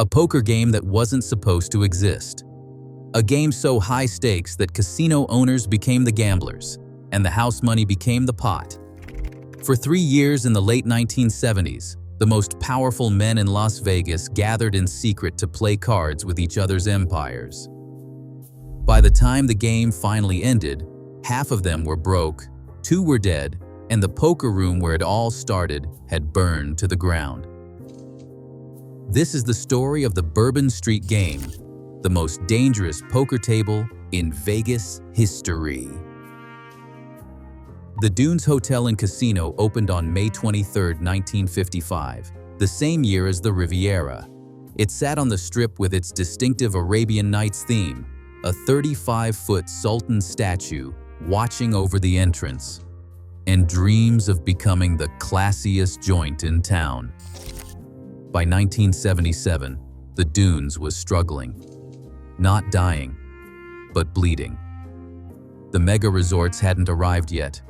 A poker game that wasn't supposed to exist. A game so high stakes that casino owners became the gamblers, and the house money became the pot. For 3 years in the late 1970s, the most powerful men in Las Vegas gathered in secret to play cards with each other's empires. By the time the game finally ended, half of them were broke, 2 were dead, and the poker room where it all started had burned to the ground. This is the story of the Bourbon Street Game, the most dangerous poker table in Vegas history. The Dunes Hotel and Casino opened on May 23, 1955, the same year as the Riviera. It sat on the Strip with its distinctive Arabian Nights theme, a 35-foot Sultan statue watching over the entrance, and dreams of becoming the classiest joint in town. By 1977, the Dunes was struggling. Not dying, but bleeding. The mega resorts hadn't arrived yet,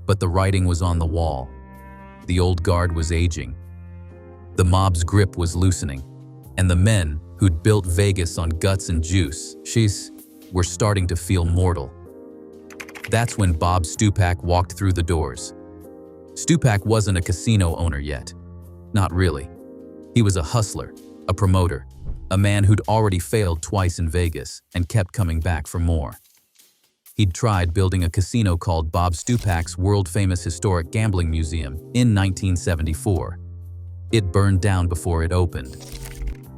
but the writing was on the wall. The old guard was aging. The mob's grip was loosening, and the men who'd built Vegas on guts and juice, were starting to feel mortal. That's when Bob Stupak walked through the doors. Stupak wasn't a casino owner yet. Not really. He was a hustler, a promoter, a man who'd already failed twice in Vegas and kept coming back for more. He'd tried building a casino called Bob Stupak's world-famous historic gambling museum in 1974. It burned down before it opened.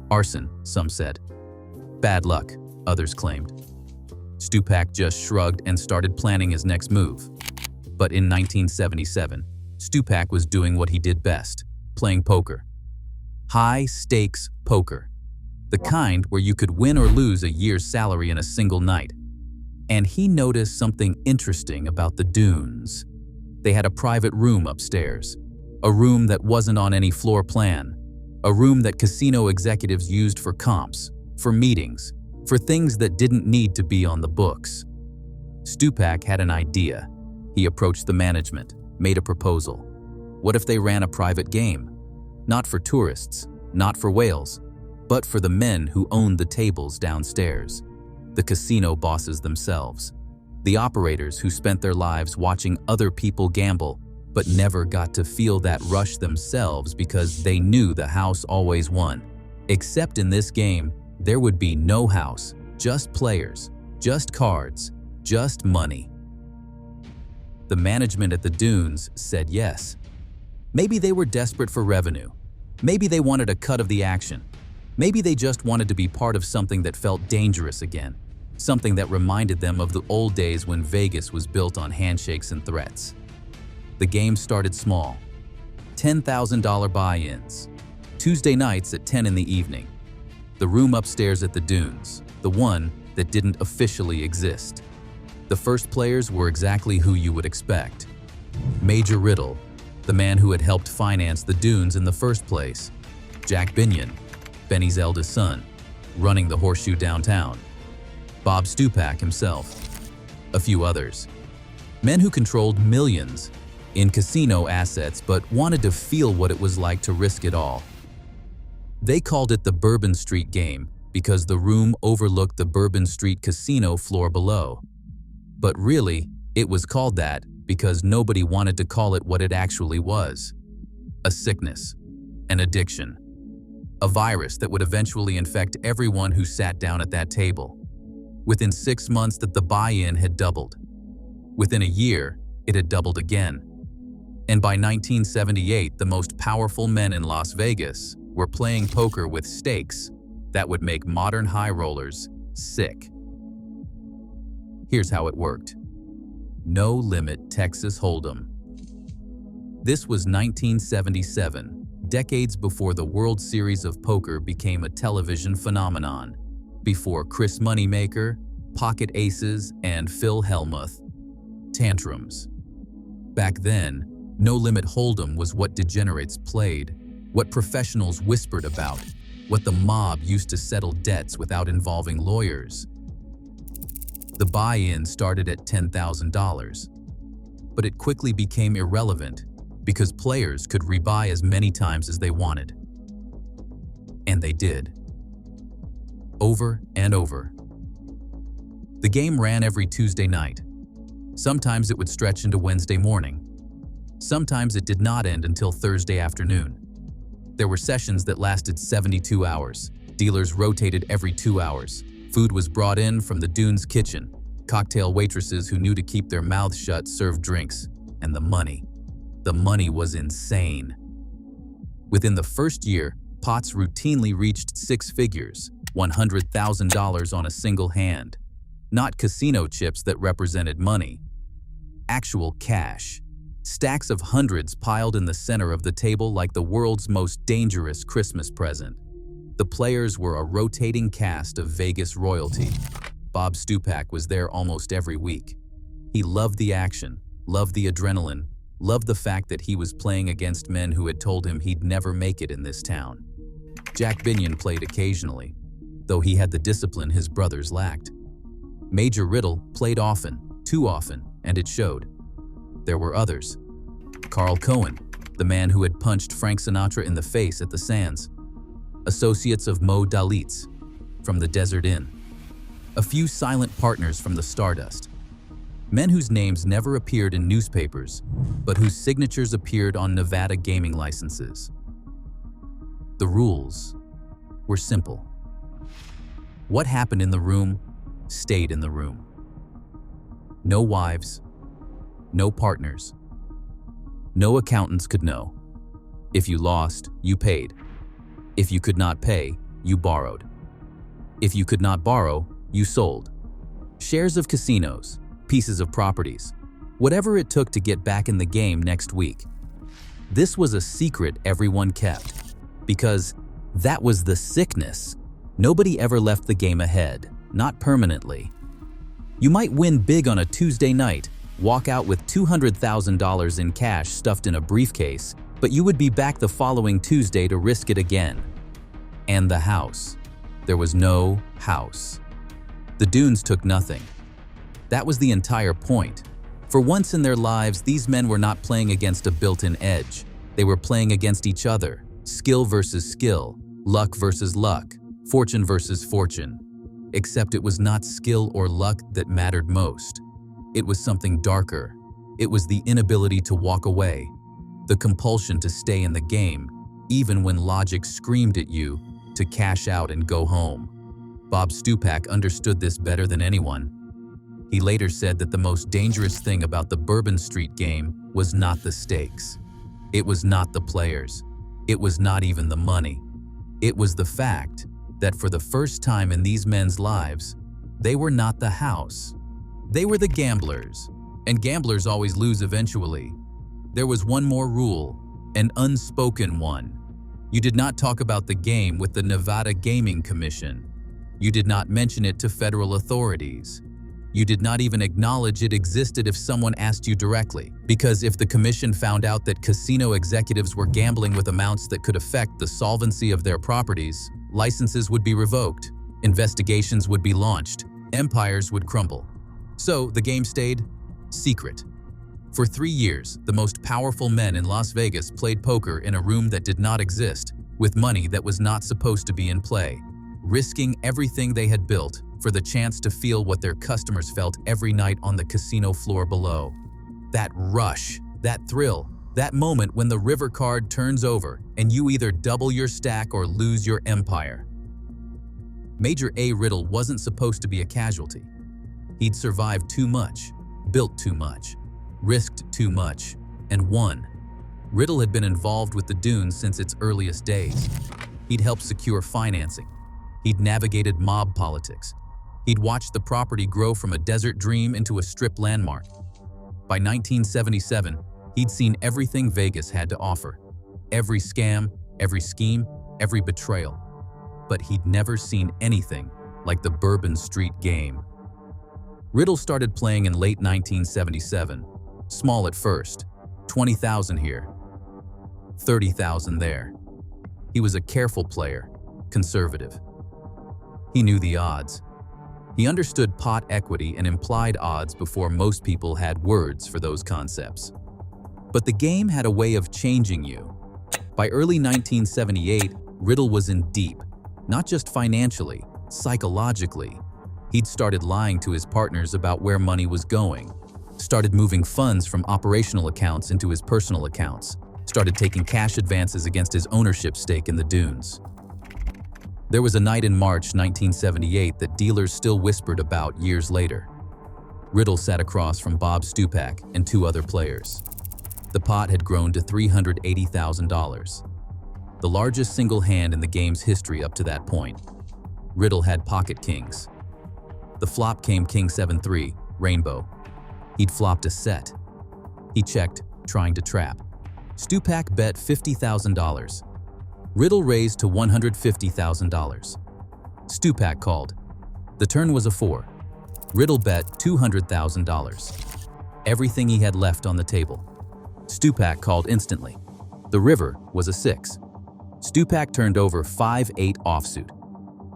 Arson, some said. Bad luck, others claimed. Stupak just shrugged and started planning his next move. But in 1977, Stupak was doing what he did best, playing poker. High-stakes poker. The kind where you could win or lose a year's salary in a single night. And he noticed something interesting about the Dunes. They had a private room upstairs, a room that wasn't on any floor plan, a room that casino executives used for comps, for meetings, for things that didn't need to be on the books. Stupak had an idea. He approached the management, made a proposal. What if they ran a private game? Not for tourists, not for whales, but for the men who owned the tables downstairs, the casino bosses themselves, the operators who spent their lives watching other people gamble but never got to feel that rush themselves because they knew the house always won. Except in this game, there would be no house, just players, just cards, just money. The management at the Dunes said yes. Maybe they were desperate for revenue. Maybe they wanted a cut of the action. Maybe they just wanted to be part of something that felt dangerous again, something that reminded them of the old days when Vegas was built on handshakes and threats. The game started small. $10,000 buy-ins. Tuesday nights at 10 in the evening. The room upstairs at the Dunes, the one that didn't officially exist. The first players were exactly who you would expect. Major Riddle, the man who had helped finance the Dunes in the first place. Jack Binion, Benny's eldest son, running the Horseshoe downtown. Bob Stupak himself. A few others. Men who controlled millions in casino assets but wanted to feel what it was like to risk it all. They called it the Bourbon Street Game because the room overlooked the Bourbon Street Casino floor below. But really, it was called that because nobody wanted to call it what it actually was. A sickness, an addiction, a virus that would eventually infect everyone who sat down at that table. Within 6 months that the buy-in had doubled. Within a year, it had doubled again. And by 1978, the most powerful men in Las Vegas were playing poker with stakes that would make modern high rollers sick. Here's how it worked. No Limit Texas Hold'em. This was 1977, decades before the World Series of Poker became a television phenomenon, before Chris Moneymaker, Pocket Aces, and Phil Hellmuth. Tantrums. Back then, No Limit Hold'em was what degenerates played, what professionals whispered about, what the mob used to settle debts without involving lawyers. The buy-in started at $10,000, but it quickly became irrelevant because players could rebuy as many times as they wanted. And they did. over and over. The game ran every Tuesday night. Sometimes it would stretch into Wednesday morning. Sometimes it did not end until Thursday afternoon. There were sessions that lasted 72 hours. Dealers rotated every 2 hours. Food was brought in from the Dunes kitchen. Cocktail waitresses who knew to keep their mouths shut served drinks. And the money. The money was insane. Within the first year, pots routinely reached 6 figures, $100,000 on a single hand. Not casino chips that represented money. Actual cash. Stacks of hundreds piled in the center of the table like the world's most dangerous Christmas present. The players were a rotating cast of Vegas royalty. Bob Stupak was there almost every week. He loved the action, loved the adrenaline, loved the fact that he was playing against men who had told him he'd never make it in this town. Jack Binion played occasionally, though he had the discipline his brothers lacked. Major Riddle played often, too often, and it showed. There were others. Carl Cohen, the man who had punched Frank Sinatra in the face at the Sands. Associates of Mo Dalitz, from the Desert Inn. A few silent partners from the Stardust. Men whose names never appeared in newspapers, but whose signatures appeared on Nevada gaming licenses. The rules were simple. What happened in the room stayed in the room. No wives, no partners. No accountants could know. If you lost, you paid. If you could not pay, you borrowed. If you could not borrow, you sold. Shares of casinos, pieces of properties, whatever it took to get back in the game next week. This was a secret everyone kept, because that was the sickness. Nobody ever left the game ahead, not permanently. You might win big on a Tuesday night, walk out with $200,000 in cash stuffed in a briefcase, but you would be back the following Tuesday to risk it again. And the house. There was no house. The Dunes took nothing. That was the entire point. For once in their lives, these men were not playing against a built-in edge. They were playing against each other. Skill versus skill, luck versus luck, fortune versus fortune. Except it was not skill or luck that mattered most. It was something darker. It was the inability to walk away, the compulsion to stay in the game, even when logic screamed at you to cash out and go home. Bob Stupak understood this better than anyone. He later said that the most dangerous thing about the Bourbon Street Game was not the stakes. It was not the players. It was not even the money. It was the fact that for the first time in these men's lives, they were not the house. They were the gamblers, and gamblers always lose eventually. There was one more rule, an unspoken one. You did not talk about the game with the Nevada Gaming Commission. You did not mention it to federal authorities. You did not even acknowledge it existed if someone asked you directly, because if the commission found out that casino executives were gambling with amounts that could affect the solvency of their properties, licenses would be revoked, investigations would be launched, empires would crumble. So the game stayed secret. For 3 years, the most powerful men in Las Vegas played poker in a room that did not exist, with money that was not supposed to be in play, risking everything they had built for the chance to feel what their customers felt every night on the casino floor below. That rush, that thrill, that moment when the river card turns over and you either double your stack or lose your empire. Major A. Riddle wasn't supposed to be a casualty. He'd survived too much, built too much, risked too much, and won. Riddle had been involved with the Dunes since its earliest days. He'd helped secure financing. He'd navigated mob politics. He'd watched the property grow from a desert dream into a strip landmark. By 1977, he'd seen everything Vegas had to offer. Every scam, every scheme, every betrayal. But he'd never seen anything like the Bourbon Street Game. Riddle started playing in late 1977. Small at first, 20,000 here, 30,000 there. He was a careful player, conservative. He knew the odds. He understood pot equity and implied odds before most people had words for those concepts. But the game had a way of changing you. By early 1978, Riddle was in deep, not just financially, Psychologically, he'd started lying to his partners about where money was going, started moving funds from operational accounts into his personal accounts, started taking cash advances against his ownership stake in the dunes. There was a night in March 1978 that dealers still whispered about years later. Riddle sat across from Bob Stupak and two other players. The pot had grown to $380,000, the largest single hand in the game's history up to that point. Riddle had pocket kings. The flop came King 7-3, Rainbow. He'd flopped a set. He checked, trying to trap. Stupak bet $50,000. Riddle raised to $150,000. Stupak called. The turn was a 4. Riddle bet $200,000. Everything he had left on the table. Stupak called instantly. The river was a 6. Stupak turned over 5-8 offsuit.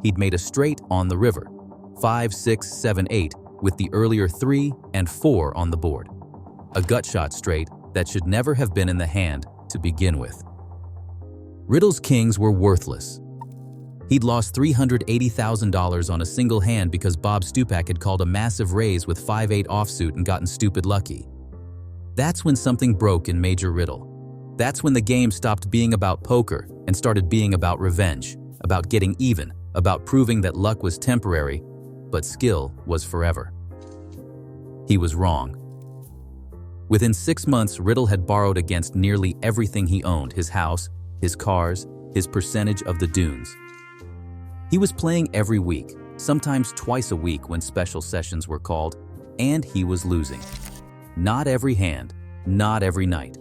He'd made a straight on the river, 5, 6, 7, 8, with the earlier 3 and 4 on the board. A gutshot straight that should never have been in the hand to begin with. Riddle's kings were worthless. He'd lost $380,000 on a single hand because Bob Stupak had called a massive raise with 5-8 offsuit and gotten stupid lucky. That's when something broke in Major Riddle. That's when the game stopped being about poker and started being about revenge, about getting even, about proving that luck was temporary, but skill was forever. He was wrong. Within 6 months, Riddle had borrowed against nearly everything he owned: his house, his cars, his percentage of the dunes. He was playing every week, sometimes twice a week when special sessions were called, and he was losing. Not every hand, not every night.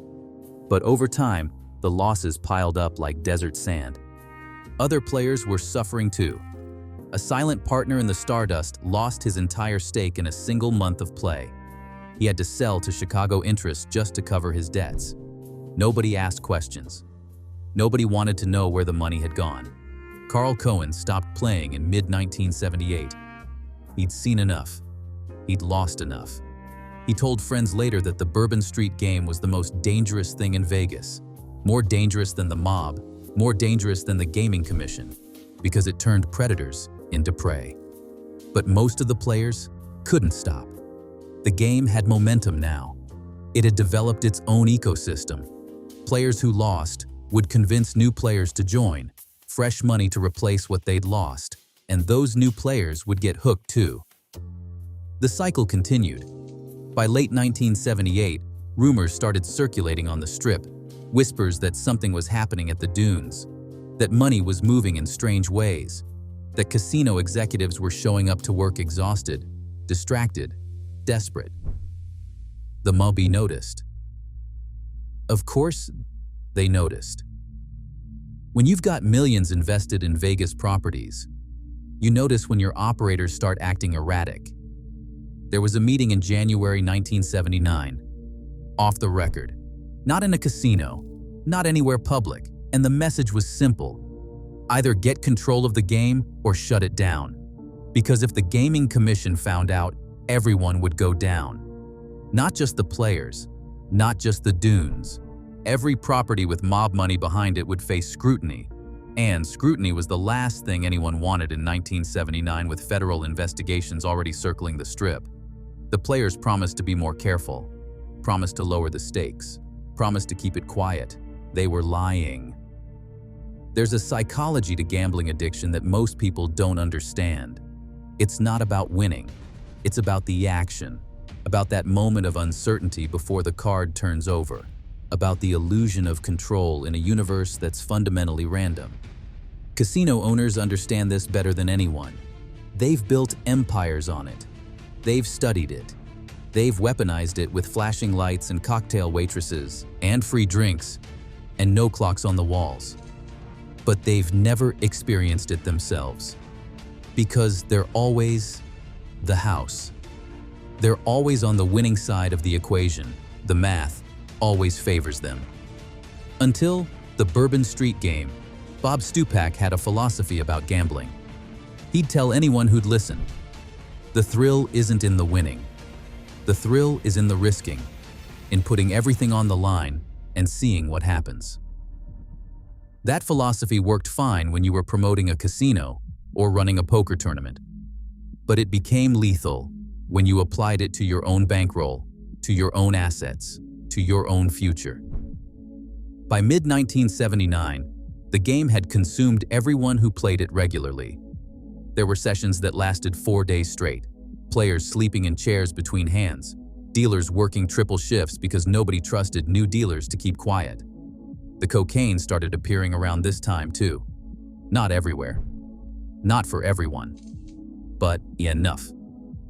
But over time, the losses piled up like desert sand. Other players were suffering too. A silent partner in the Stardust lost his entire stake in a single month of play. He had to sell to Chicago interests just to cover his debts. Nobody asked questions. Nobody wanted to know where the money had gone. Carl Cohen stopped playing in mid-1978. He'd seen enough. He'd lost enough. He told friends later that the Bourbon Street Game was the most dangerous thing in Vegas. More dangerous than the mob, more dangerous than the gaming commission, because it turned predators into prey. But most of the players couldn't stop. The game had momentum now. It had developed its own ecosystem. Players who lost would convince new players to join, fresh money to replace what they'd lost, and those new players would get hooked too. The cycle continued. By late 1978, rumors started circulating on the Strip, whispers that something was happening at the dunes, that money was moving in strange ways, that casino executives were showing up to work exhausted, distracted, desperate. The mobby noticed. Of course, they noticed. When you've got millions invested in Vegas properties, you notice when your operators start acting erratic. There was a meeting in January 1979, off the record, not in a casino, not anywhere public, and the message was simple: either get control of the game or shut it down. Because if the Gaming Commission found out, everyone would go down. Not just the players, not just the dunes. Every property with mob money behind it would face scrutiny. And scrutiny was the last thing anyone wanted in 1979, with federal investigations already circling the Strip. The players promised to be more careful, promised to lower the stakes, promised to keep it quiet. They were lying. There's a psychology to gambling addiction that most people don't understand. It's not about winning. It's about the action, about that moment of uncertainty before the card turns over, about the illusion of control in a universe that's fundamentally random. Casino owners understand this better than anyone. They've built empires on it. They've studied it. They've weaponized it with flashing lights and cocktail waitresses and free drinks and no clocks on the walls. But they've never experienced it themselves, because they're always the house. They're always on the winning side of the equation. The math always favors them. Until the Bourbon Street Game, Bob Stupak had a philosophy about gambling. He'd tell anyone who'd listen, the thrill isn't in the winning. The thrill is in the risking, in putting everything on the line and seeing what happens. That philosophy worked fine when you were promoting a casino, or running a poker tournament. But it became lethal when you applied it to your own bankroll, to your own assets, to your own future. By mid-1979, the game had consumed everyone who played it regularly. There were sessions that lasted 4 days straight, players sleeping in chairs between hands, dealers working triple shifts because nobody trusted new dealers to keep quiet. The cocaine started appearing around this time too. Not everywhere. Not for everyone. But enough.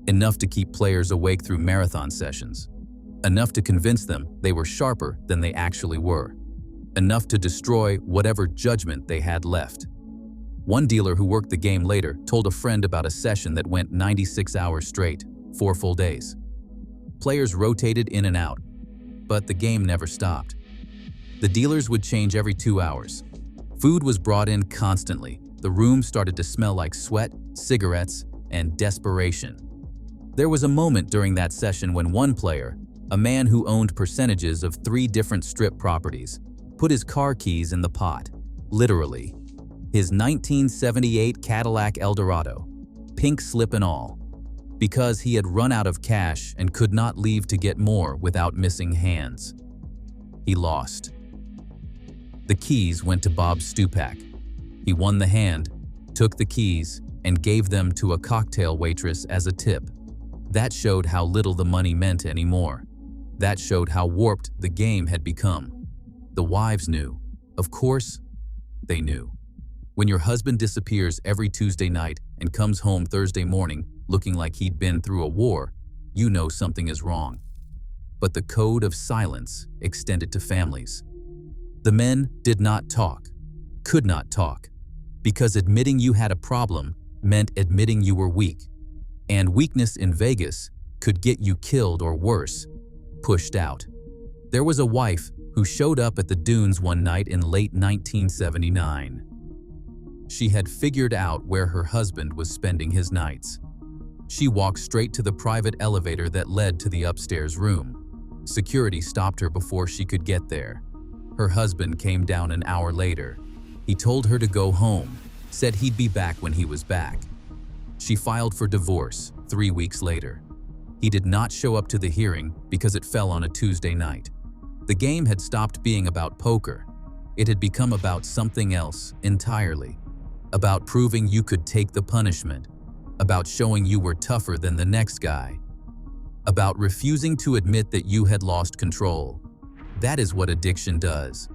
Enough to keep players awake through marathon sessions. Enough to convince them they were sharper than they actually were. Enough to destroy whatever judgment they had left. One dealer who worked the game later told a friend about a session that went 96 hours straight, 4 full days. Players rotated in and out, but the game never stopped. The dealers would change every 2 hours. Food was brought in constantly. The room started to smell like sweat, cigarettes, and desperation. There was a moment during that session when one player, a man who owned percentages of 3 different strip properties, put his car keys in the pot, literally. His 1978 Cadillac Eldorado, pink slip and all, because he had run out of cash and could not leave to get more without missing hands. He lost. The keys went to Bob Stupak. He won the hand, took the keys, and gave them to a cocktail waitress as a tip. That showed how little the money meant anymore. That showed how warped the game had become. The wives knew. Of course, they knew. When your husband disappears every Tuesday night and comes home Thursday morning looking like he'd been through a war, you know something is wrong. But the code of silence extended to families. The men did not talk, could not talk, because admitting you had a problem meant admitting you were weak. And weakness in Vegas could get you killed or worse, pushed out. There was a wife who showed up at the dunes one night in late 1979. She had figured out where her husband was spending his nights. She walked straight to the private elevator that led to the upstairs room. Security stopped her before she could get there. Her husband came down an hour later. He told her to go home, said he'd be back when he was back. She filed for divorce 3 weeks later. He did not show up to the hearing because it fell on a Tuesday night. The game had stopped being about poker. It had become about something else entirely. About proving you could take the punishment. About showing you were tougher than the next guy. About refusing to admit that you had lost control. That is what addiction does.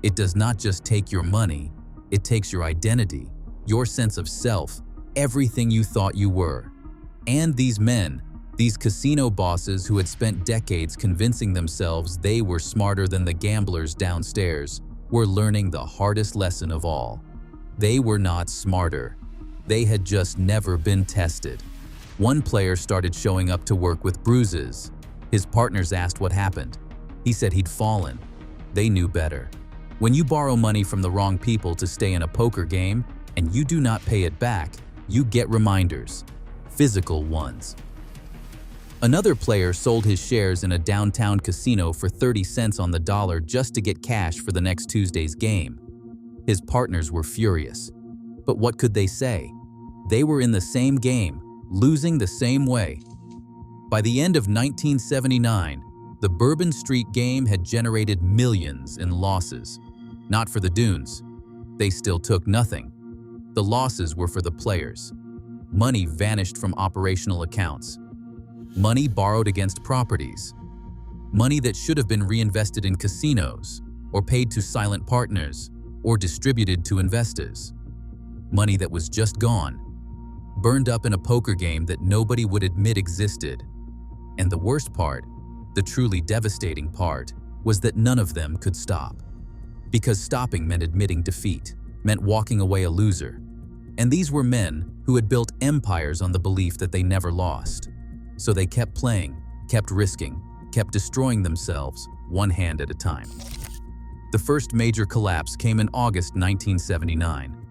It does not just take your money, it takes your identity, your sense of self, everything you thought you were. And these men, these casino bosses who had spent decades convincing themselves they were smarter than the gamblers downstairs, were learning the hardest lesson of all. They were not smarter. They had just never been tested. One player started showing up to work with bruises. His partners asked what happened. He said he'd fallen. They knew better. When you borrow money from the wrong people to stay in a poker game and you do not pay it back, you get reminders, physical ones. Another player sold his shares in a downtown casino for 30 cents on the dollar just to get cash for the next Tuesday's game. His partners were furious. But what could they say? They were in the same game, losing the same way. By the end of 1979, the Bourbon Street Game had generated millions in losses. Not for the dunes. They still took nothing. The losses were for the players. Money vanished from operational accounts. Money borrowed against properties. Money that should have been reinvested in casinos, or paid to silent partners, or distributed to investors. Money that was just gone, burned up in a poker game that nobody would admit existed. And the worst part, the truly devastating part, was that none of them could stop. Because stopping meant admitting defeat, meant walking away a loser. And these were men who had built empires on the belief that they never lost. So they kept playing, kept risking, kept destroying themselves, one hand at a time. The first major collapse came in August 1979.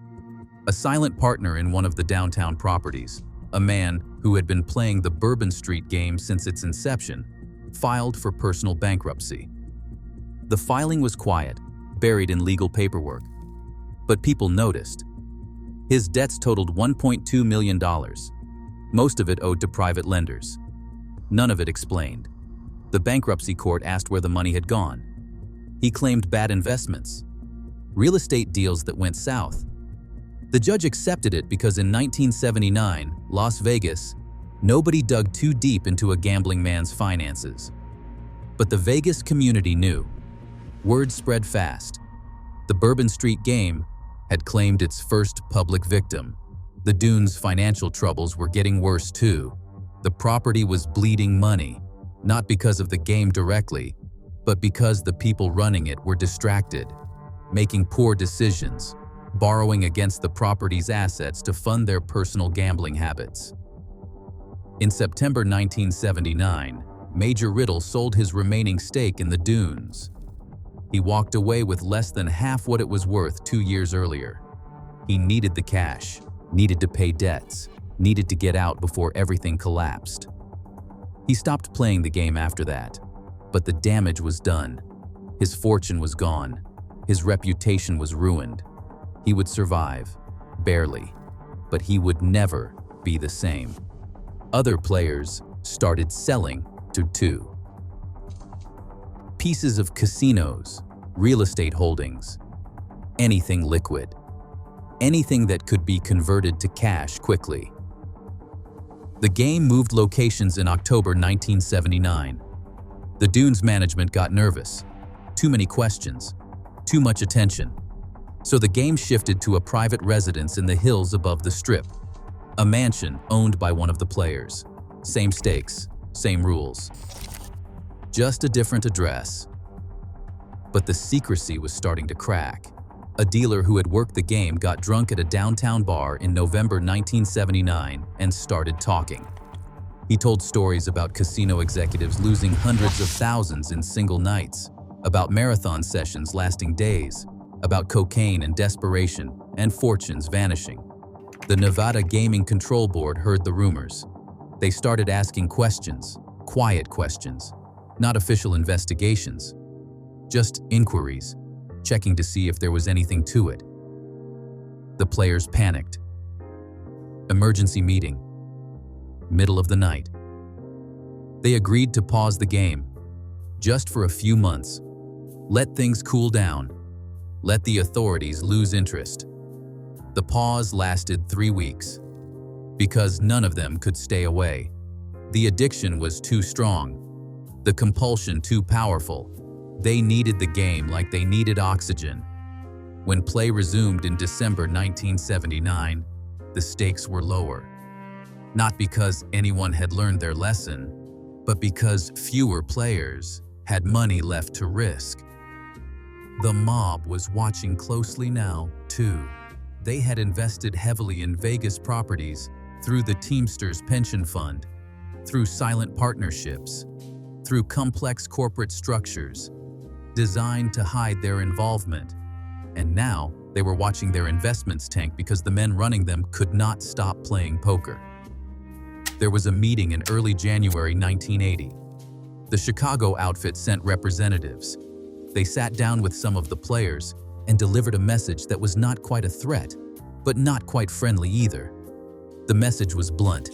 A silent partner in one of the downtown properties, a man who had been playing the Bourbon Street Game since its inception, filed for personal bankruptcy. The filing was quiet, buried in legal paperwork. But people noticed. His debts totaled $1.2 million, most of it owed to private lenders. None of it explained. The bankruptcy court asked where the money had gone. He claimed bad investments, real estate deals that went south. The judge accepted it because in 1979, Las Vegas, nobody dug too deep into a gambling man's finances. But the Vegas community knew. Word spread fast. The Bourbon Street Game had claimed its first public victim. The Dunes' financial troubles were getting worse too. The property was bleeding money, not because of the game directly, but because the people running it were distracted, making poor decisions, borrowing against the property's assets to fund their personal gambling habits. In September 1979, Major Riddle sold his remaining stake in the Dunes. He walked away with less than half what it was worth 2 years earlier. He needed the cash, needed to pay debts, needed to get out before everything collapsed. He stopped playing the game after that, but the damage was done. His fortune was gone. His reputation was ruined. He would survive, barely, but he would never be the same. Other players started selling too. Pieces of casinos, real estate holdings, anything liquid, anything that could be converted to cash quickly. The game moved locations in October 1979. The Dunes management got nervous. Too many questions, too much attention. So the game shifted to a private residence in the hills above the Strip, a mansion owned by one of the players. Same stakes, same rules. Just a different address. But the secrecy was starting to crack. A dealer who had worked the game got drunk at a downtown bar in November 1979 and started talking. He told stories about casino executives losing hundreds of thousands in single nights, about marathon sessions lasting days, about cocaine and desperation, and fortunes vanishing. The Nevada Gaming Control Board heard the rumors. They started asking questions, quiet questions, not official investigations, just inquiries, checking to see if there was anything to it. The players panicked. Emergency meeting. Middle of the night. They agreed to pause the game, just for a few months. Let things cool down. Let the authorities lose interest. The pause lasted 3 weeks, because none of them could stay away. The addiction was too strong, the compulsion too powerful. They needed the game like they needed oxygen. When play resumed in December 1979, the stakes were lower. Not because anyone had learned their lesson, but because fewer players had money left to risk. The mob was watching closely now, too. They had invested heavily in Vegas properties through the Teamsters Pension Fund, through silent partnerships, through complex corporate structures designed to hide their involvement. And now they were watching their investments tank because the men running them could not stop playing poker. There was a meeting in early January 1980. The Chicago outfit sent representatives. They sat down with some of the players and delivered a message that was not quite a threat, but not quite friendly either. The message was blunt.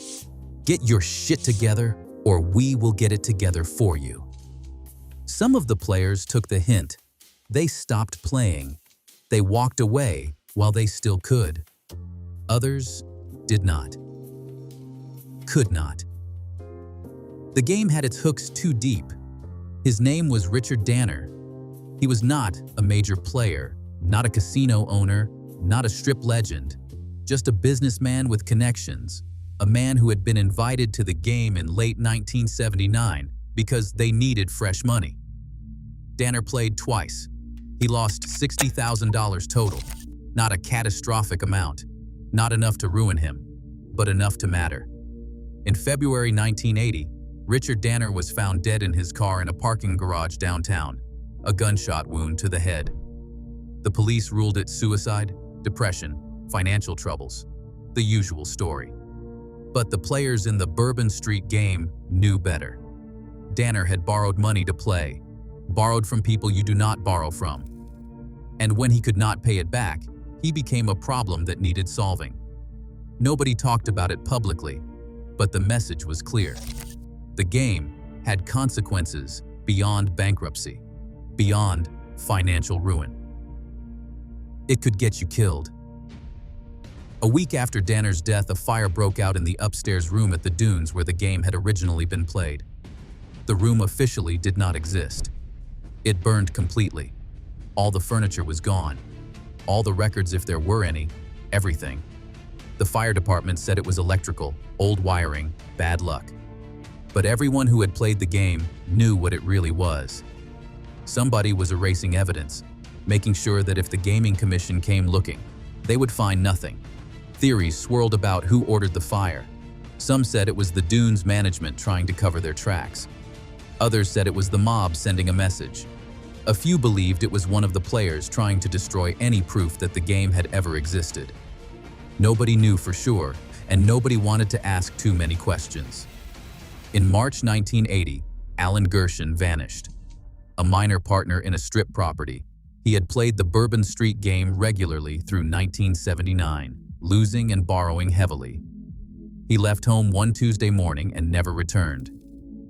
Get your shit together, or we will get it together for you. Some of the players took the hint. They stopped playing. They walked away while they still could. Others did not. Could not. The game had its hooks too deep. His name was Richard Danner. He was not a major player, not a casino owner, not a strip legend, just a businessman with connections, a man who had been invited to the game in late 1979 because they needed fresh money. Danner played twice. He lost $60,000 total. Not a catastrophic amount, not enough to ruin him, but enough to matter. In February 1980, Richard Danner was found dead in his car in a parking garage downtown, a gunshot wound to the head. The police ruled it suicide, depression, financial troubles, the usual story. But the players in the Bourbon Street Game knew better. Danner had borrowed money to play, borrowed from people you do not borrow from. And when he could not pay it back, He became a problem that needed solving. Nobody talked about it publicly, but the message was clear. The game had consequences beyond bankruptcy, beyond financial ruin. It could get you killed. A week after Danner's death, a fire broke out in the upstairs room at the Dunes where the game had originally been played. The room officially did not exist. It burned completely. All the furniture was gone. All the records, if there were any, everything. The fire department said it was electrical, old wiring, bad luck. But everyone who had played the game knew what it really was. Somebody was erasing evidence, making sure that if the Gaming Commission came looking, they would find nothing. Theories swirled about who ordered the fire. Some said it was the Dunes management trying to cover their tracks. Others said it was the mob sending a message. A few believed it was one of the players trying to destroy any proof that the game had ever existed. Nobody knew for sure, and nobody wanted to ask too many questions. In March 1980, Alan Gershon vanished. A minor partner in a strip property, he had played the Bourbon Street Game regularly through 1979, losing and borrowing heavily. He left home one Tuesday morning and never returned.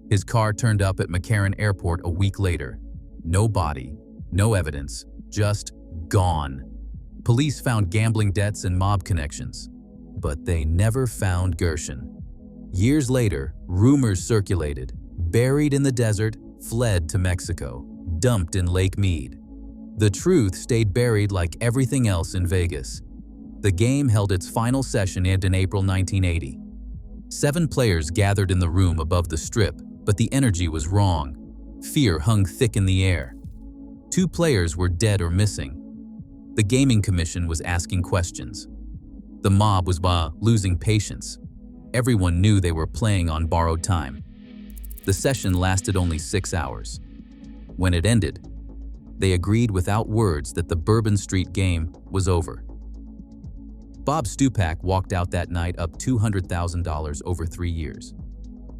His car turned up at McCarran Airport a week later. No body, no evidence, just gone. Police found gambling debts and mob connections, but they never found Gershon. Years later, rumors circulated. Buried in the desert, fled to Mexico, dumped in Lake Mead. The truth stayed buried like everything else in Vegas. The game held its final session in April 1980. 7 players gathered in the room above the strip, but the energy was wrong. Fear hung thick in the air. 2 players were dead or missing. The Gaming Commission was asking questions. The mob was losing patience. Everyone knew they were playing on borrowed time. The session lasted only 6 hours. When it ended, they agreed without words that the Bourbon Street Game was over. Bob Stupak walked out that night up $200,000 over 3 years.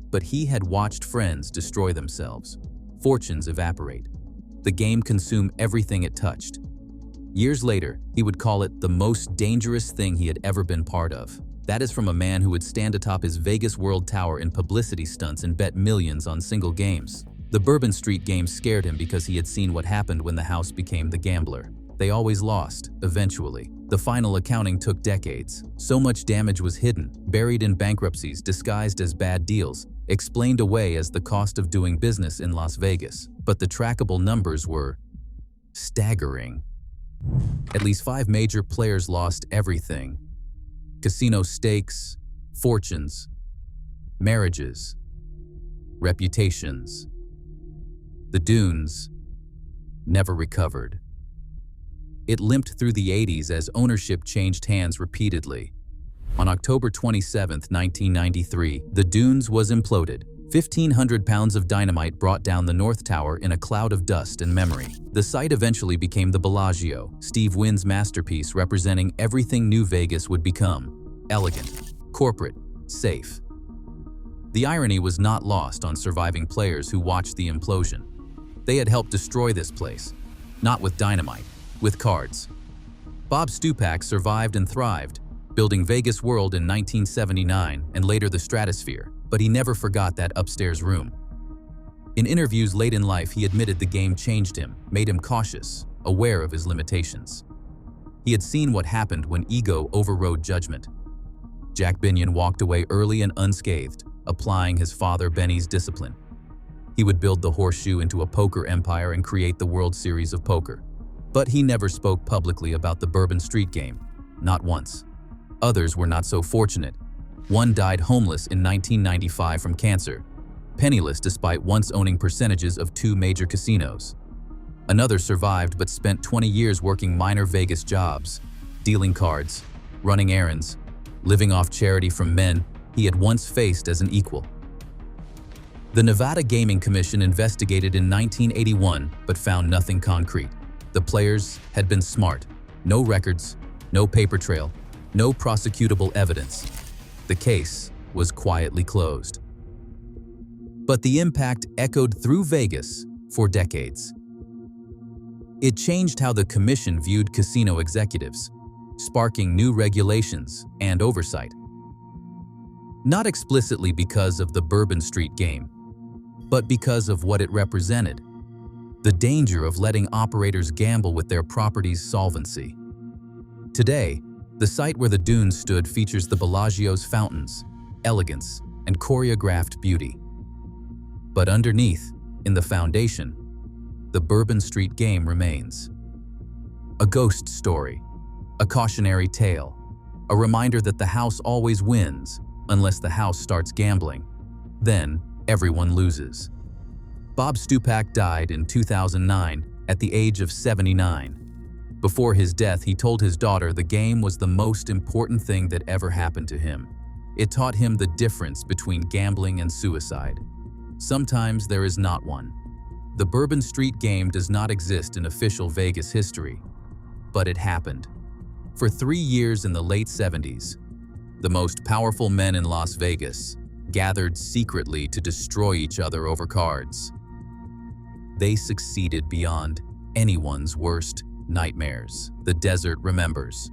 But he had watched friends destroy themselves, fortunes evaporate. The game consumed everything it touched. Years later, he would call it the most dangerous thing he had ever been part of. That is from a man who would stand atop his Vegas World Tower in publicity stunts and bet millions on single games. The Bourbon Street Game scared him because he had seen what happened when the house became the gambler. They always lost, eventually. The final accounting took decades. So much damage was hidden, buried in bankruptcies, disguised as bad deals, explained away as the cost of doing business in Las Vegas. But the trackable numbers were staggering. At least 5 major players lost everything. Casino stakes, fortunes, marriages, reputations. The Dunes never recovered. It limped through the 80s as ownership changed hands repeatedly. On October 27, 1993, the Dunes was imploded. 1,500 pounds of dynamite brought down the North Tower in a cloud of dust and memory. The site eventually became the Bellagio, Steve Wynn's masterpiece representing everything New Vegas would become: elegant, corporate, safe. The irony was not lost on surviving players who watched the implosion. They had helped destroy this place, not with dynamite, with cards. Bob Stupak survived and thrived, building Vegas World in 1979 and later the Stratosphere, but he never forgot that upstairs room. In interviews late in life, he admitted the game changed him, made him cautious, aware of his limitations. He had seen what happened when ego overrode judgment. Jack Binion walked away early and unscathed, applying his father Benny's discipline. He would build the horseshoe into a poker empire and create the World Series of Poker. But he never spoke publicly about the Bourbon Street Game, not once. Others were not so fortunate. One died homeless in 1995 from cancer, penniless despite once owning percentages of 2 major casinos. Another survived but spent 20 years working minor Vegas jobs, dealing cards, running errands, living off charity from men he had once faced as an equal. The Nevada Gaming Commission investigated in 1981 but found nothing concrete. The players had been smart. No records, no paper trail, no prosecutable evidence. The case was quietly closed. But the impact echoed through Vegas for decades. It changed how the commission viewed casino executives. sparking new regulations and oversight. Not explicitly because of the Bourbon Street Game, but because of what it represented: the danger of letting operators gamble with their property's solvency. Today, the site where the dunes stood features the Bellagio's fountains, elegance, and choreographed beauty. But underneath, in the foundation, the Bourbon Street Game remains. A ghost story, a cautionary tale, a reminder that the house always wins unless the house starts gambling. Then, everyone loses. Bob Stupak died in 2009 at the age of 79. Before his death, he told his daughter the game was the most important thing that ever happened to him. It taught him the difference between gambling and suicide. Sometimes there is not one. The Bourbon Street Game does not exist in official Vegas history, but it happened. For 3 years in the late 70s, the most powerful men in Las Vegas gathered secretly to destroy each other over cards. They succeeded beyond anyone's worst nightmares. The desert remembers.